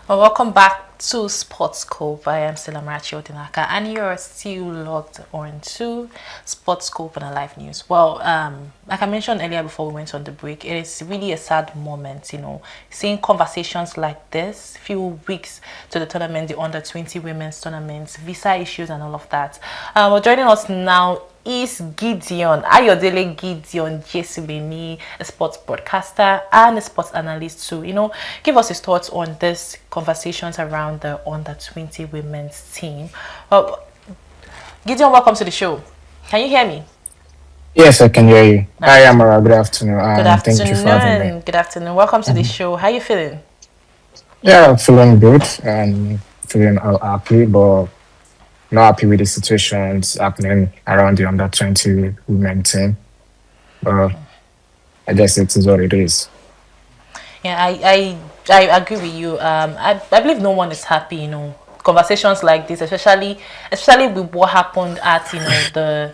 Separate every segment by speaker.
Speaker 1: Well, welcome back to Sports Scope. I am still Amarachi Odinaka, and you're still logged on to Sports Scope and Live News. Well, like I mentioned earlier before we went on the break, it is really a sad moment, seeing conversations like this, few weeks to the tournament, the under-20 women's tournament, visa issues and all of that. Well, joining us now is Gideon Ayodele Gideon Jesubeni, a sports broadcaster and a sports analyst too. Give us his thoughts on this conversations around the under-20 women's team. Well, Gideon, welcome to the show. Can you hear me?
Speaker 2: Yes, I can hear you. Hi,
Speaker 1: Nice.
Speaker 2: Amara. Good afternoon,
Speaker 1: Good
Speaker 2: and thank you for having me.
Speaker 1: afternoon. Good afternoon. Welcome to the
Speaker 2: Mhm.
Speaker 1: show. How are you feeling?
Speaker 2: Yeah, I'm feeling good and feeling all happy, but not happy with the situations happening around the under 20 women team. But I guess it is what it is.
Speaker 1: Yeah, I agree with you. I believe no one is happy. Conversations like this, especially with what happened at the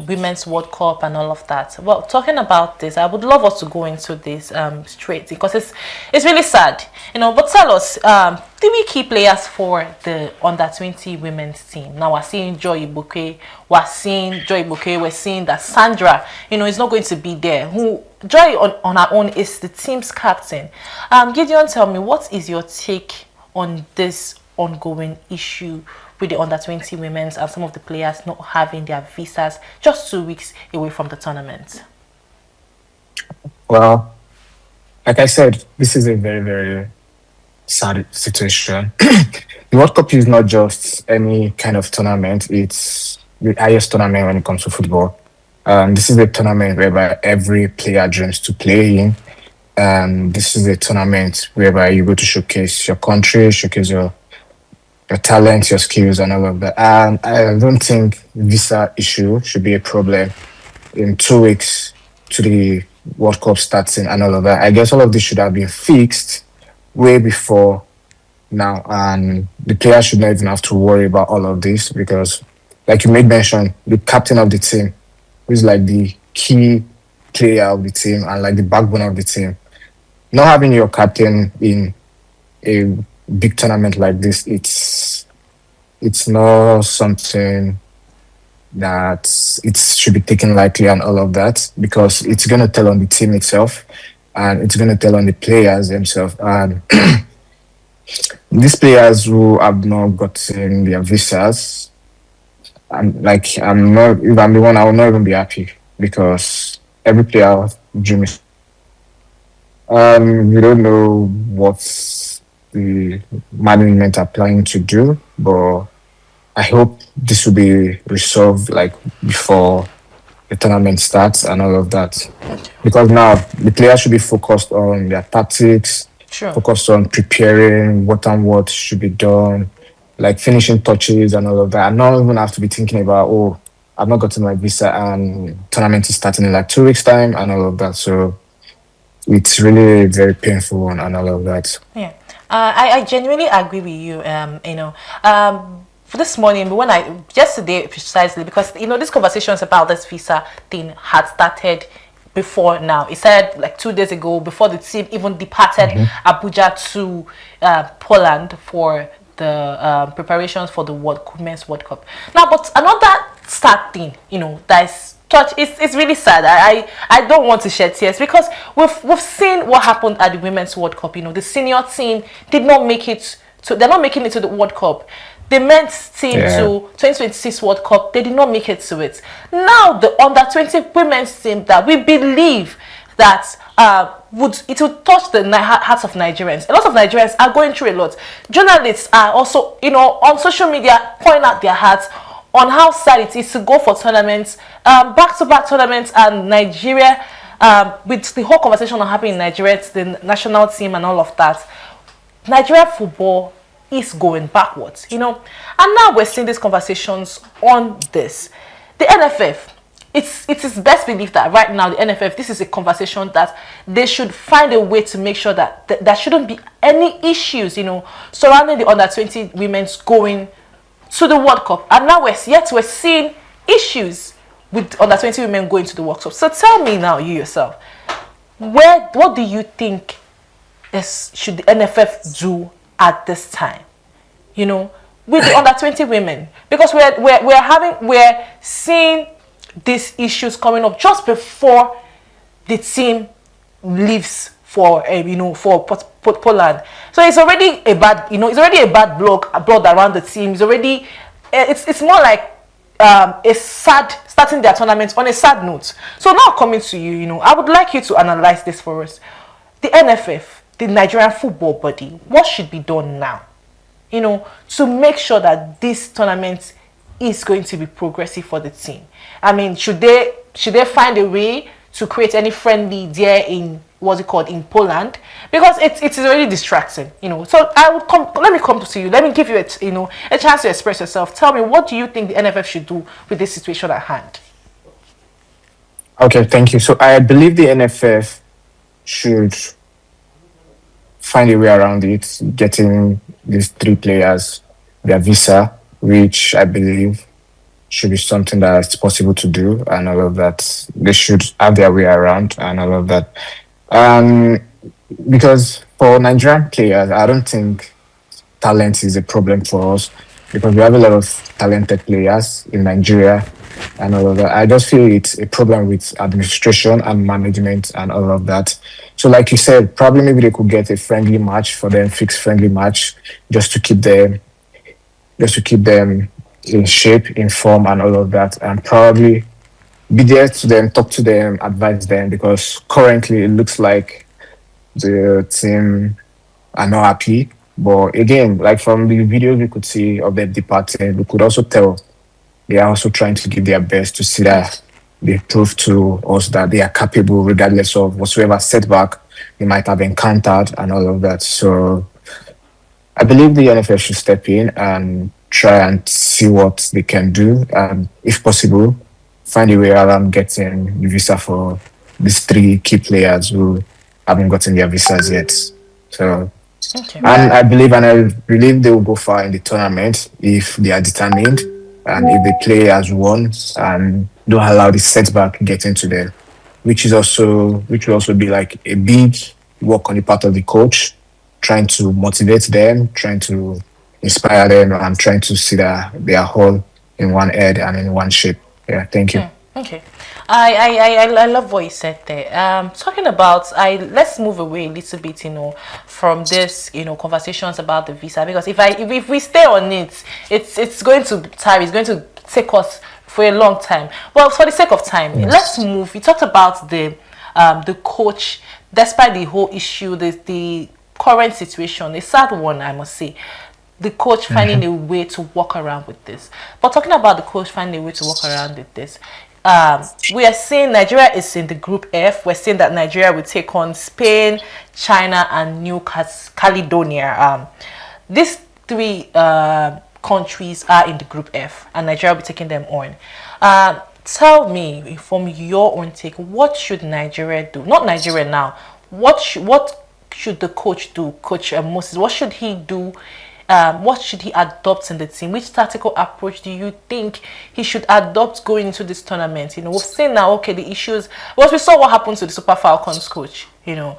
Speaker 1: Women's World Cup and all of that. Well, talking about this, I would love us to go into this straight because it's really sad. But tell us, did we key players for the under-20 women's team? Now we're seeing we're seeing that Sandra, is not going to be there. Joy on her own is the team's captain. Gideon, tell me, what is your take on this ongoing issue with the under-20 women's and some of the players not having their visas just 2 weeks away from the tournament?
Speaker 2: Well, like I said, this is a very, very sad situation. The World Cup is not just any kind of tournament, it's the highest tournament when it comes to football. This is a tournament whereby every player dreams to play in. This is a tournament whereby you go to showcase your country, showcase your talents, your skills, and all of that. And I don't think visa issue should be a problem in 2 weeks to the World Cup starting and all of that. I guess all of this should have been fixed way before now, and the players should not even have to worry about all of this because, like you made mention, the captain of the team is like the key player of the team and like the backbone of the team. Not having your captain in a big tournament like this, it's not something that it should be taken lightly and all of that because it's gonna tell on the team itself and it's gonna tell on the players themselves. And these players who have not gotten their visas, I'm not if I'm the one, I will not even be happy because every player dream is we don't know what the management are planning to do, but I hope this will be resolved like before the tournament starts and all of that. Because now the players should be focused on their tactics,
Speaker 1: Sure.
Speaker 2: focused on preparing what and what should be done, like finishing touches and all of that. And not even have to be thinking about, oh, I've not gotten my visa and tournament is starting in like 2 weeks' time and all of that. So it's really very painful and all of that.
Speaker 1: Yeah, I genuinely agree with you. For this morning, when yesterday precisely, because these conversations about this visa thing had started before now. It started like 2 days ago before the team even departed Abuja to Poland for the preparations for the Women's World Cup. Now, but another sad thing, that is touch. It's really sad. I don't want to shed tears because we've seen what happened at the Women's World Cup. The senior team did not make it to. They're not making it to the World Cup. The men's team
Speaker 2: Yeah.
Speaker 1: to 2026 World Cup, they did not make it to it. Now the under-20 women's team that we believe that would touch the hearts of Nigerians. A lot of Nigerians are going through a lot. Journalists are also, on social media pointing out their hearts on how sad it is to go for tournaments, back-to-back tournaments, and Nigeria, with the whole conversation happening in Nigeria, it's the national team and all of that. Nigeria football is going backwards, and now we're seeing these conversations on this. The NFF, it is best believed that right now the NFF, this is a conversation that they should find a way to make sure that there shouldn't be any issues, surrounding the under-20 women's going to the World Cup. And now we're seeing issues with under-20 women going to the World Cup. So tell me now, you yourself, what do you think should the NFF do at this time, you know, with the under 20 women, because we're seeing these issues coming up just before the team leaves for Poland. So it's already a bad, it's already a bad blood around the team. It's already it's more like a sad starting their tournament on a sad note. So now coming to you, I would like you to analyze this for us. The NFF, the Nigerian football body, what should be done now? To make sure that this tournament is going to be progressive for the team. I mean, should they find a way to create any friendly there in in Poland, because it is already distracting. So let me come to you. Let me give you a chance to express yourself. Tell me, what do you think the NFF should do with this situation at hand?
Speaker 2: Okay, thank you. So I believe the NFF should find a way around it, getting these three players their visa, which I believe should be something that's possible to do, and all of that. They should have their way around and all of that. Um, because for Nigerian players, I don't think talent is a problem for us, because we have a lot of talented players in Nigeria and all of that. I just feel it's a problem with administration and management and all of that. So, like you said, probably maybe they could get a friendly match for them, fixed friendly match, just to keep them in shape, in form, and all of that, and probably be there to them, talk to them, advise them, because currently it looks like the team are not happy. But again, like from the videos we could see of them departing, we could also tell they are also trying to give their best to see that they prove to us that they are capable, regardless of whatsoever setback they might have encountered and all of that. So I believe the NFL should step in and try and see what they can do, and if possible, find a way around getting the visa for these three key players who haven't gotten their visas yet. So,
Speaker 1: Okay.
Speaker 2: and I believe they will go far in the tournament if they are determined, and if they play as one and don't allow the setback get into them, which will also be like a big work on the part of the coach, trying to motivate them, trying to inspire them, and trying to see that they are all in one head and in one shape. Yeah, thank you.
Speaker 1: Okay. I love what you said there. Talking about, let's move away a little bit, from this, conversations about the visa, because if we stay on it, it's going to time. It's going to take us for a long time. Well, for the sake of time,
Speaker 2: Yes.
Speaker 1: let's move. You talked about the coach, despite the whole issue, the current situation, a sad one, I must say. The coach finding a way to work around with this. But talking about the coach finding a way to work around with this, we are seeing Nigeria is in the Group F. We're seeing that Nigeria will take on Spain, China, and New Caledonia. These three countries are in the Group F, and Nigeria will be taking them on. Tell me, from your own take, what should Nigeria do? Not Nigeria now. What should the coach do, Coach Moses? What should he do? What should he adopt in the team? Which tactical approach do you think he should adopt going into this tournament? We've seen now, okay, the issues. Well, we saw what happened to the Super Falcons coach, going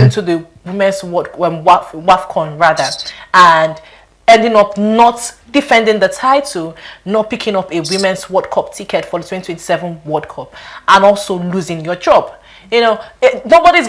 Speaker 1: into the women's WAFCON rather, and ending up not defending the title, not picking up a women's World Cup ticket for the 2027 World Cup, and also losing your job. Nobody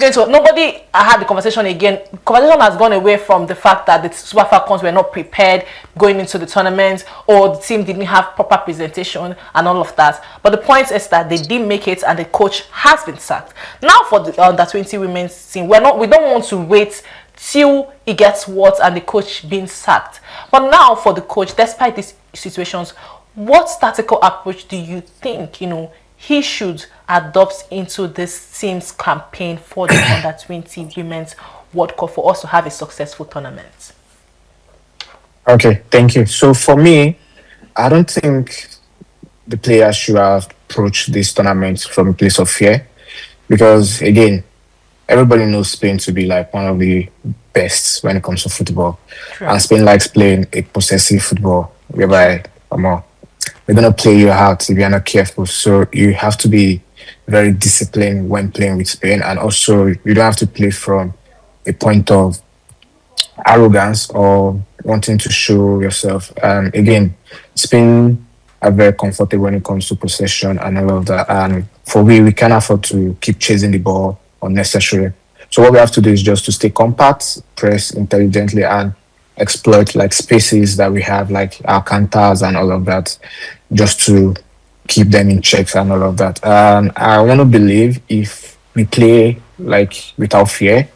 Speaker 1: had the conversation again. Conversation has gone away from the fact that the Super Falcons were not prepared going into the tournament, or the team didn't have proper presentation and all of that. But the point is that they didn't make it, and the coach has been sacked. Now for the under 20 women's team, we don't want to wait till it gets worse and the coach being sacked. But now for the coach, despite these situations, what tactical approach do you think he should adopt into this team's campaign for the under 20 women's World Cup, for us to have a successful tournament?
Speaker 2: Okay, thank you. So for me, I don't think the players should have approached this tournament from a place of fear, because again, everybody knows Spain to be like one of the best when it comes to football.
Speaker 1: True.
Speaker 2: And Spain likes playing a possessive football, whereby they're gonna play you out if you're not careful. So you have to be very disciplined when playing with Spain, and also you don't have to play from a point of arrogance or wanting to show yourself. And again, Spain are very comfortable when it comes to possession and all of that. And for we can't afford to keep chasing the ball unnecessarily. So what we have to do is just to stay compact, press intelligently, and exploit like spaces that we have, like our cantas and all of that, just to keep them in checks and all of that. And I want to believe if we play like without fear,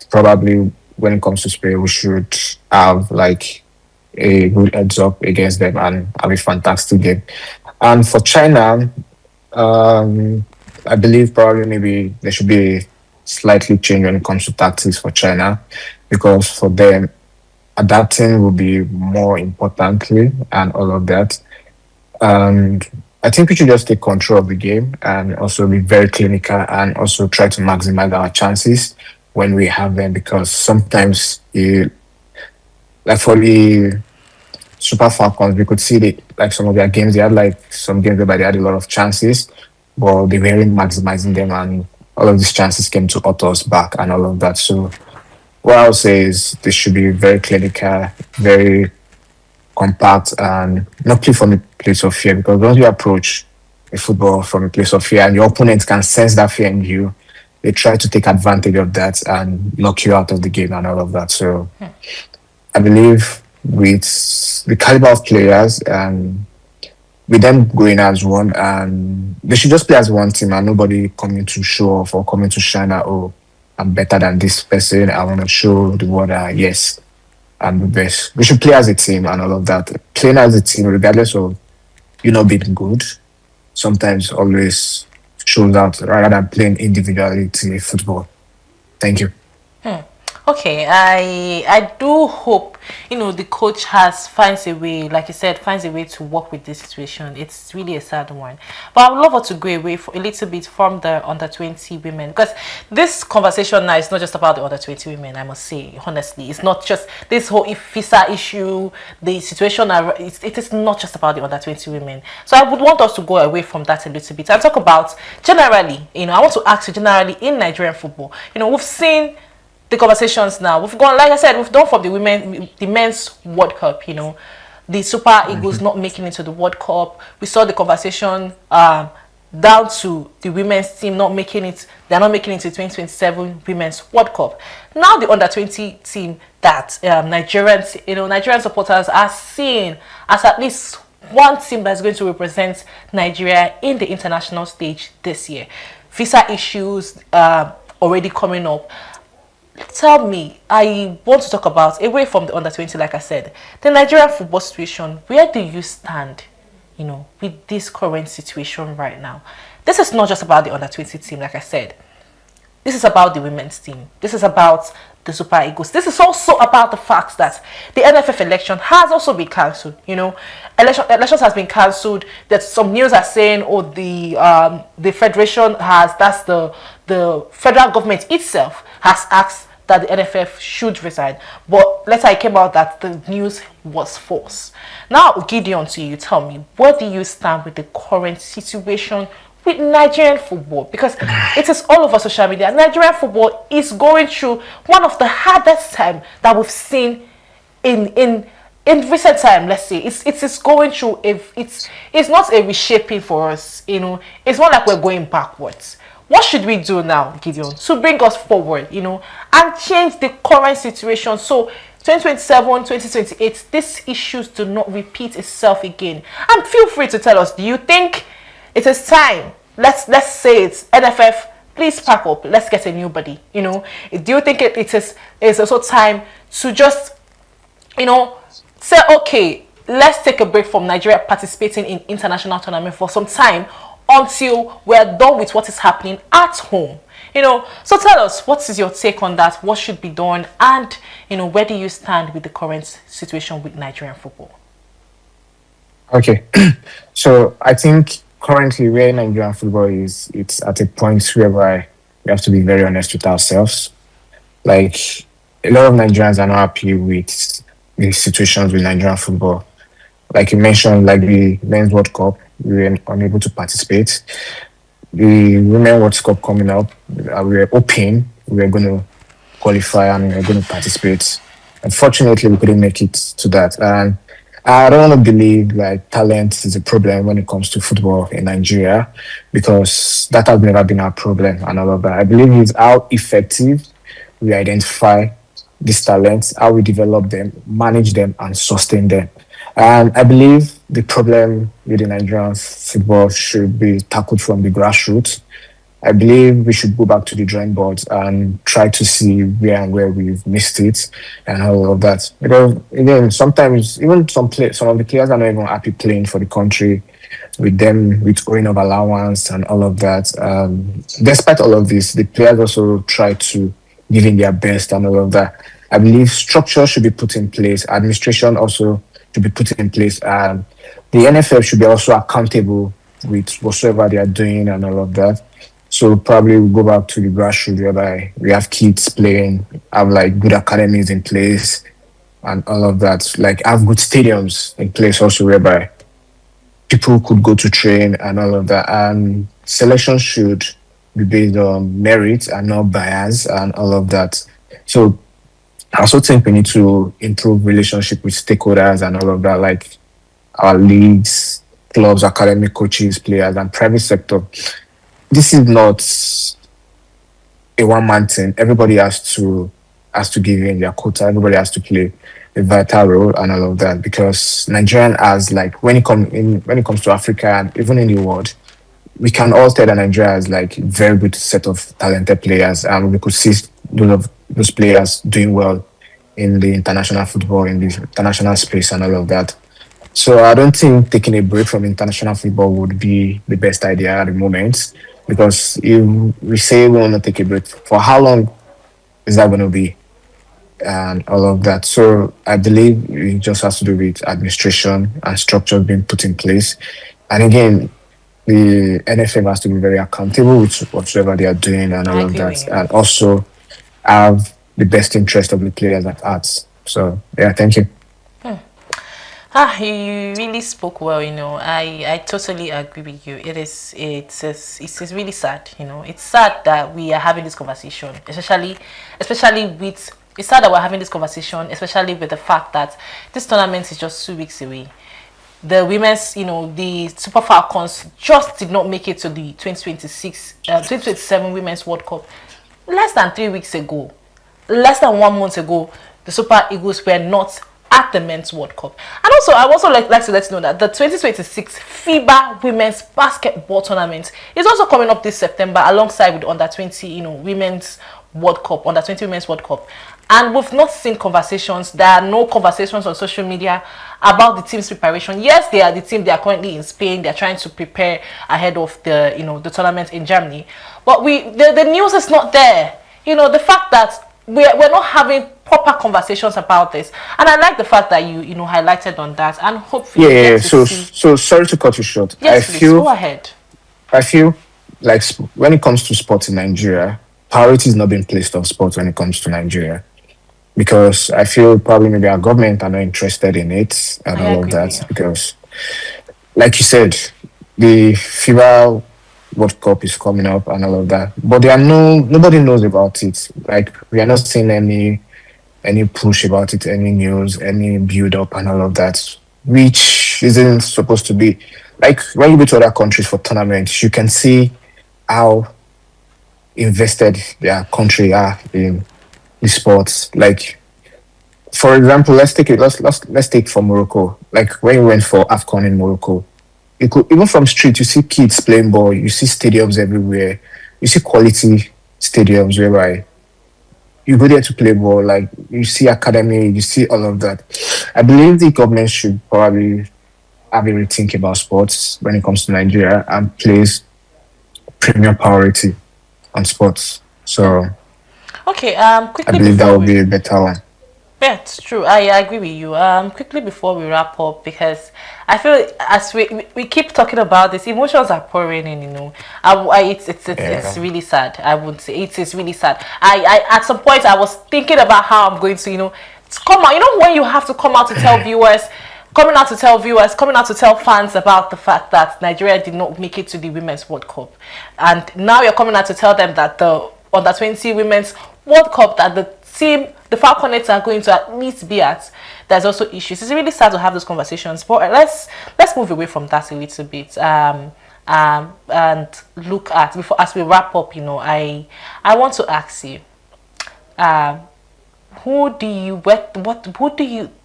Speaker 2: probably when it comes to Spain, we should have like a good heads up against them and have a fantastic game. And for China, um, I believe probably maybe there should be a slightly change when it comes to tactics for China, because for them adapting will be more importantly and all of that. And I think we should just take control of the game and also be very clinical and also try to maximize our chances when we have them, because sometimes like for the Super Falcons, we could see like some of their games. They had like some games where they had a lot of chances, but they weren't maximizing them, and all of these chances came to auto us back and all of that. So what I would say is they should be very clinical, very compact, and not play from a place of fear. Because once you approach a football from a place of fear, and your opponent can sense that fear in you, they try to take advantage of that and knock you out of the game and all of that. So I believe with the caliber of players and with them going as one, and they should just play as one team and nobody coming to show off or coming to shine that, oh, I'm better than this person. I want to show the world that yes, I'm the best. We should play as a team and all of that. Playing as a team, regardless of you not being good, sometimes always shows out rather than playing individually to football. Thank you.
Speaker 1: Okay, I do hope the coach finds a way, like you said, finds a way to work with this situation. It's really a sad one, but I would love her to go away for a little bit from the under 20 women, because this conversation now is not just about the under 20 women. I must say honestly, it's not just this whole visa issue, the situation. It is not just about the under 20 women. So I would want us to go away from that a little bit and talk about generally. I want to ask you generally in Nigerian football. We've seen the conversations now. We've gone, like I said, we've done from the men's World Cup, the Super Eagles not making it to the World Cup. We saw the conversation down to the women's team not making it. They're not making it to 2027 Women's World Cup. Now the under 20 team that Nigerian supporters are seeing as at least one team that's going to represent Nigeria in the international stage this year. Visa issues already coming up. Tell me, I want to talk about, away from the under 20, like I said, the Nigerian football situation. Where do you stand, with this current situation right now? This is not just about the under 20 team, like I said. This is about the women's team. This is about the Super Eagles. This is also about the fact that the NFF election has also been cancelled. Elections has been cancelled. That some news are saying, oh, the federation that's the federal government itself has asked that the NFF should resign. But later it came out that the news was false. Now, Gideon, to you, tell me, where do you stand with the current situation with Nigerian football? Because it is all over social media. Nigerian football is going through one of the hardest time that we've seen in recent time. Let's say it is going through it's not a reshaping for us. It's not like we're going backwards. What should we do now, Gideon, to bring us forward, and change the current situation so 2027, 2028, these issues do not repeat itself again? And feel free to tell us, do you think it is time? Let's say it's NFF, please pack up, let's get a new body. Do you think it's also time to just, say, okay, let's take a break from Nigeria participating in international tournament for some time, until we're done with what is happening at home? So tell us, what is your take on that? What should be done? And where do you stand with the current situation with Nigerian football?
Speaker 2: Okay, so I think currently where Nigerian football is, it's at a point whereby we have to be very honest with ourselves. Like a lot of Nigerians are not happy with the situations with Nigerian football. Like you mentioned, like the Men's World Cup, we were unable to participate. The Women's World Cup coming up, we were hoping we were going to qualify and we were going to participate. Unfortunately, we couldn't make it to that. And I don't want to believe like talent is a problem when it comes to football in Nigeria because that has never been our problem and all of that. I believe it's how effective we identify these talents, how we develop them, manage them, and sustain them. And I believe the problem with the Nigerian football should be tackled from the grassroots. I believe we should go back to the drawing boards and try to see where and where we've missed it and all of that. Because again, sometimes even some of the players are not even happy playing for the country with them with going of allowance and all of that. Despite all of this, the players also try to give in their best and all of that. I believe structure should be put in place. Administration also should be put in place. And the NFL should be also accountable with whatsoever they are doing and all of that. So probably we'll go back to the grassroots whereby we have kids playing, have like good academies in place and all of that. Like have good stadiums in place also whereby people could go to train and all of that. And selection should be based on merit and not bias and all of that. So I also think we need to improve relationship with stakeholders and all of that, like our leagues, clubs, academic coaches, players, and private sector. This is not a one-man thing. Everybody has to give in their quota. Everybody has to play a vital role and all of that because Nigerian has like when it comes to Africa and even in the world, we can all tell that Nigeria has like very good set of talented players, and we could see those players doing well in the international football, in the international space, and all of that. So I don't think taking a break from international football would be the best idea at the moment, because if we say we want to take a break, for how long is that going to be? And all of that. So I believe it just has to do with administration and structure being put in place. And again, the NFM has to be very accountable with whatever they are doing and all
Speaker 1: I
Speaker 2: of
Speaker 1: agree with
Speaker 2: that,
Speaker 1: you.
Speaker 2: and also have the best interest of the players at heart. So yeah, thank you.
Speaker 1: You really spoke well, I totally agree with you. It is really sad, It's sad that we are having this conversation, especially with it's sad that we're having this conversation, especially with the fact that this tournament is just 2 weeks away. The women's, the Super Falcons just did not make it to the 2027 Women's World Cup. Less than 3 weeks ago, less than 1 month ago, the Super Eagles were not at the Men's World Cup. And also, I also like to let you know that the 2026 FIBA Women's Basketball Tournament is also coming up this September alongside with the Under 20, Women's World Cup, Under 20 Women's World Cup. And we've not seen conversations. There are no conversations on social media about the team's preparation. Yes, they are the team. They are currently in Spain. They are trying to prepare ahead of the, the tournament in Germany. But the news is not there. The fact that we're not having proper conversations about this. And I like the fact that you highlighted on that. And hopefully,
Speaker 2: Yeah. So sorry to cut you short.
Speaker 1: Yes, please go ahead.
Speaker 2: I feel like when it comes to sports in Nigeria, priority is not being placed on sports when it comes to Nigeria. Because I feel probably maybe our government are not interested in it and all of that. Because, like you said, the FIBA World Cup is coming up and all of that, but nobody knows about it. Like we are not seeing any push about it, any news, any build up and all of that, which isn't supposed to be. Like when you go to other countries for tournaments, you can see how invested their country are in the sports. Like for example, let's take for Morocco. Like when we went for AFCON in Morocco, you could even from street you see kids playing ball, you see stadiums everywhere, you see quality stadiums whereby you go there to play ball, like you see academy, you see all of that. I believe the government should probably have a rethink about sports when it comes to Nigeria and place premium priority on sports. So
Speaker 1: okay, quickly
Speaker 2: I believe that would be a better one.
Speaker 1: Yeah, it's true. I agree with you. Quickly before we wrap up, because I feel as we keep talking about this, emotions are pouring in. It's really sad. I would say it is really sad. I at some point I was thinking about how I'm going to come out. When you have to come out to tell viewers. Coming out to tell fans about the fact that Nigeria did not make it to the Women's World Cup. And now you're coming out to tell them that the under 20 women's World Cup that the team, the Falconets, are going to at least be at, there's also issues. It's really sad to have those conversations, but let's move away from that a little bit. And look at, before, as we wrap up, I want to ask you, who do you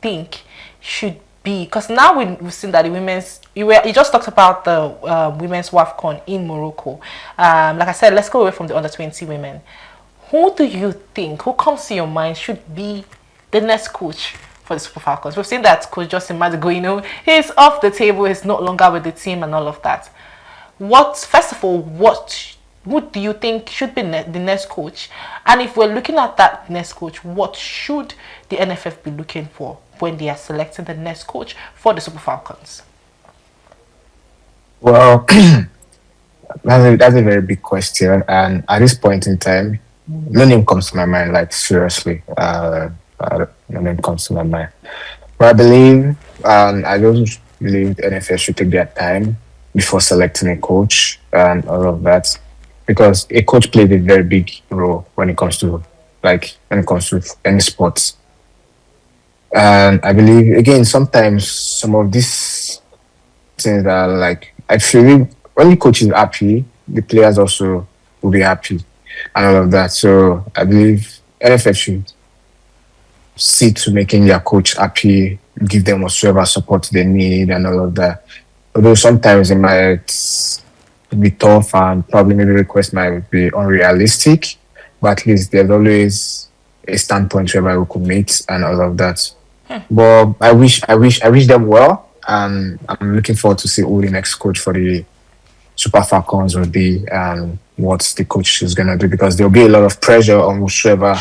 Speaker 1: think should be, because now we've seen that the women's, you just talked about the women's WAFCON in Morocco. Like I said, let's go away from the under 20 women. Who do you think, who comes to your mind, should be the next coach for the Super Falcons? We've seen that Coach Justin Madigo, he's off the table, he's no longer with the team and all of that. First of all, who do you think should be the next coach? And if we're looking at that next coach, what should the NFF be looking for when they are selecting the next coach for the Super Falcons?
Speaker 2: Well, that's a very big question, and at this point in time, no name comes to my mind. Like, seriously, no name comes to my mind. But I believe, I don't believe the NFF should take their time before selecting a coach and all of that, because a coach plays a very big role when it comes to any sports. And I believe, again, sometimes some of these things are like, I feel when the coach is happy, the players also will be happy and all of that. So I believe NFF should see to making their coach happy, give them whatsoever support they need and all of that. Although sometimes it might be tough and probably maybe request might be unrealistic, but at least there's always a standpoint whereby we could meet and all of that. But I wish them well, and I'm looking forward to see who the next coach for the Super Falcons will be and what the coach is gonna do, because there'll be a lot of pressure on whoever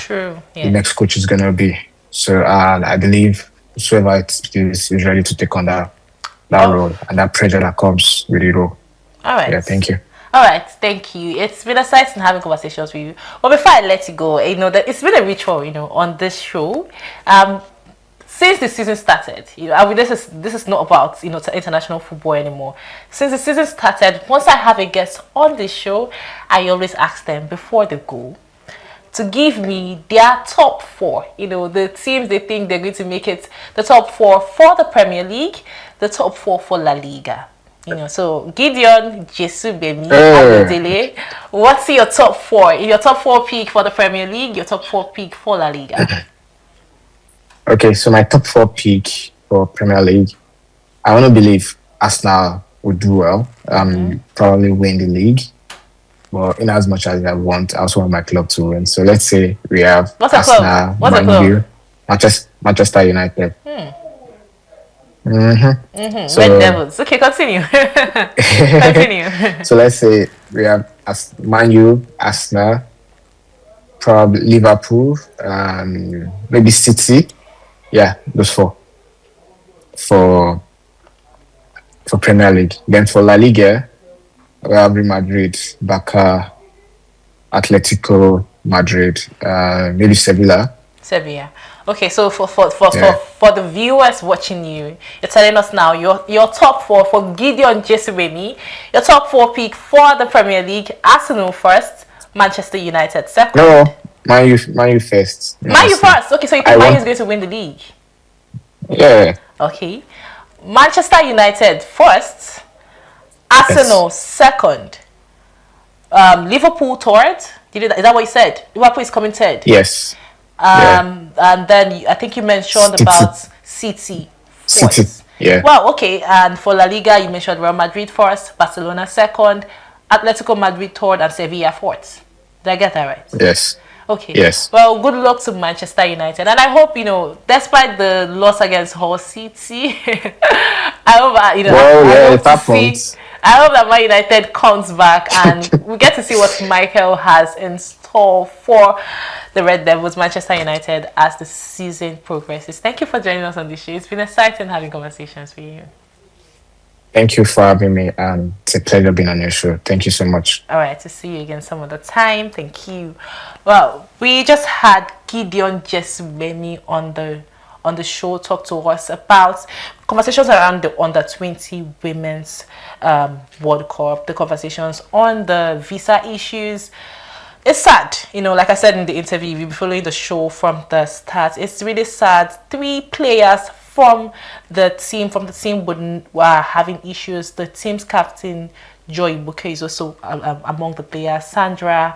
Speaker 2: the next coach is gonna be. So I believe whoever it is ready to take on that role and that pressure that comes with the role.
Speaker 1: All right.
Speaker 2: Yeah, thank you.
Speaker 1: All right, thank you. It's been exciting having conversations with you. But before I let you go, that it's been a ritual, on this show. Since the season started, this is not about international football anymore. Since the season started, once I have a guest on this show, I always ask them before they go to give me their top four. The teams they think they're going to make it, the top four for the Premier League, the top four for La Liga. So Gideon, Jesu, Bemi, Ayodele, what's your top four? Your top four pick for the Premier League, your top four pick for La Liga.
Speaker 2: Okay, so my top four pick for Premier League, I want to believe Arsenal would do well, probably win the league. But in as much as I also want my club to win. So let's say we have Arsenal, Man U, Manchester United.
Speaker 1: So, Red Devils. Okay, continue. Continue.
Speaker 2: So let's say we have Man U, Arsenal, probably Liverpool, maybe City. Yeah, those four for Premier League. Then for La Liga, we have Real Madrid, Barca, Atletico Madrid, maybe Sevilla.
Speaker 1: Okay, so for the viewers watching you, you're telling us now your top four for Gideon Jesuwemi, your top four pick for the Premier League: Arsenal first, Manchester United second.
Speaker 2: No, Man U first.
Speaker 1: Man U first. Okay, so you think Man U is going to win the league?
Speaker 2: Yeah.
Speaker 1: Okay, Manchester United first, Arsenal second, Liverpool third. Is that what you said? Liverpool is coming third.
Speaker 2: Yes.
Speaker 1: And then I think you mentioned about City.
Speaker 2: Yeah.
Speaker 1: Well, okay. And for La Liga, you mentioned Real Madrid first, Barcelona second, Atletico Madrid third, and Sevilla fourth. Did I get that right?
Speaker 2: Yes.
Speaker 1: Okay.
Speaker 2: Yes.
Speaker 1: Well, good luck to Manchester United, and I hope despite the loss against Hull City, I hope I hope that Man United comes back and we get to see what Michael has in store for the Red Devils, Manchester United, as the season progresses. Thank you for joining us on this show. It's been exciting having conversations with you.
Speaker 2: Thank you for having me, and it's a pleasure being on your show. Thank you so much.
Speaker 1: All right, to see you again some other time. Thank you. Well, we just had Gideon Jesuwemi on the show talk to us about conversations around the under 20 women's World Cup, the conversations on the visa issues, it's sad, like I said in the interview, you'll be following the show from the start. It's really sad. 3 players from the team were having issues. The team's captain Joy Bouquet is also among the players. Sandra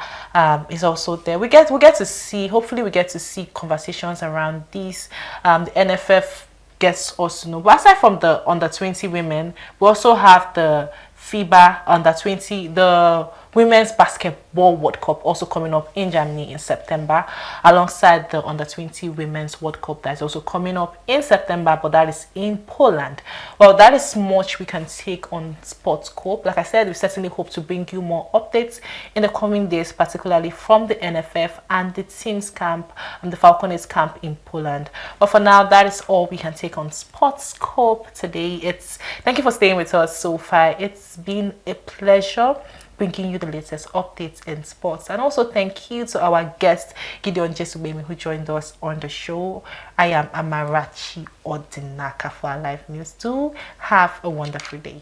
Speaker 1: is also there. We get to see. Hopefully, we get to see conversations around this. The NFF gets us to know. But aside from the under 20 women, we also have the FIBA under 20, the Women's Basketball World Cup also coming up in Germany in September, alongside the under 20 Women's World Cup that is also coming up in September, but that is in Poland. Well, that is much we can take on Sports Scope. Like I said, we certainly hope to bring you more updates in the coming days, particularly from the NFF and the team's camp and the Falconets camp in Poland. But for now, that is all we can take on Sports Scope today. Thank you for staying with us so far. It's been a pleasure bringing you the latest updates in sports. And also thank you to our guest, Gideon Jesubemi, who joined us on the show. I am Amarachi Odinaka for our live news. Do have a wonderful day.